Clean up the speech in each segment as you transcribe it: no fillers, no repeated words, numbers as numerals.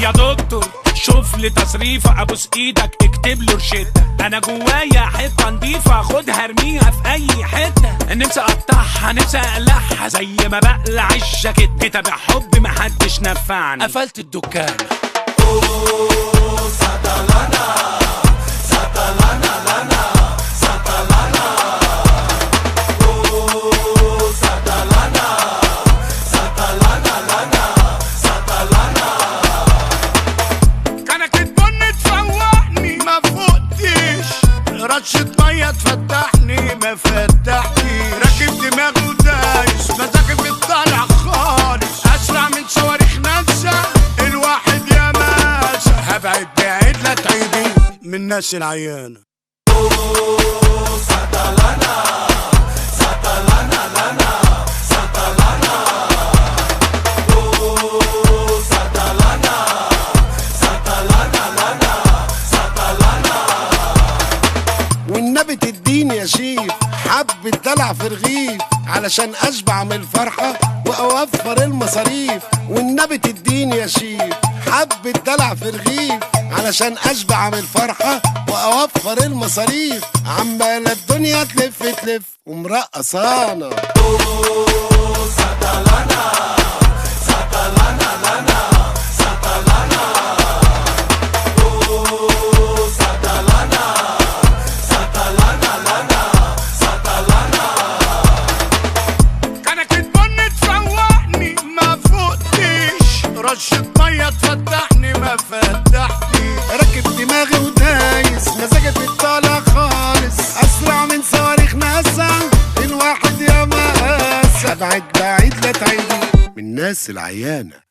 يا دكتور شوف لي تصريفة، ابوس ايدك اكتب له روشتة. انا جوايا حتة نضيفة خدها ارميها في اي حتة. نفسي اقطعها نفسي اقلعها زي ما بقلع الجاكيت. كتاب حب محدش نفعني قفلت الدكان. ساتلانا ساتلانا لنا ساتلانا ساتلانا ساتلانا لنا ساتلانا. كانك تبن تفوقني ما فوقتيش، رشة مية تفتحني ما فتحتيش. راكب دماغي ودايس مزاجي بيطلع خالص، اسرع من صواريخ ناسا الواحد يا ماسا. هبعد بعيد لا تعيدي من الناس العيانة. ساتلانا ساتلانا لنا ساتلانا ساتلانا ساتلانا لنا ساتلانا. والنبي تديني يا شيف حبة دلع في رغيف علشان اشبع من الفرحة واوفر المصاريف. والنبي تديني يا شيف حبة دلع في رغيف علشان اشبع من الفرحة واوفر المصاريف. عمالة الدنيا تلف تلف ومرقصانا. ساتلانا ساتلانا لنا ساتلانا ساتلانا ساتلانا لنا ساتلانا. كانك تبن تفوقني ما فوقتيش، رشة مية تفتحني ما فتحتيش. راكب دماغي ودايس مزاجي بيطلع خالص، اسرع من صواريخ ناسا الواحد يا مقاس. ابعد بعيد لا تعيدي من الناس العيانة.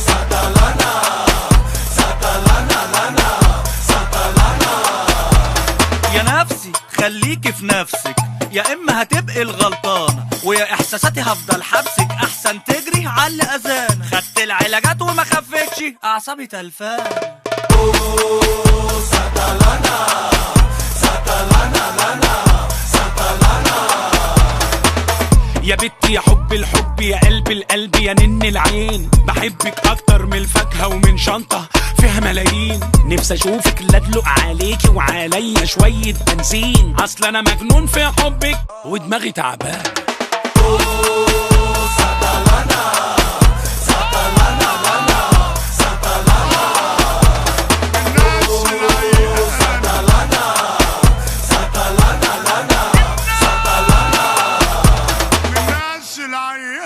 ساتلانا ساتلانا لنا ساتلانا. يا نفسي خليكي في نفسك، يا اما هتبقي الغلطانة ويا احساساتي هفضل حبسك. احسن تجري على اذان، خدت العلاجات وما خفتش اعصابي تلفان. ساتلانا ساتلانا لنا ساتلانا. يا بنتي يا حب الحب يا قلب القلب يا نن العين. بحبك اكتر من الفاكهة ومن شنطة فيها ملايين. نفسي اشوفك لا ادلق عليكي وعليا شوية بنزين. اصل انا مجنون في حبك ودماغي تعبان. ساتلانا ساتلانا لنا ساتلانا ساتلانا ساتلانا لنا ساتلانا. الناس العيانة.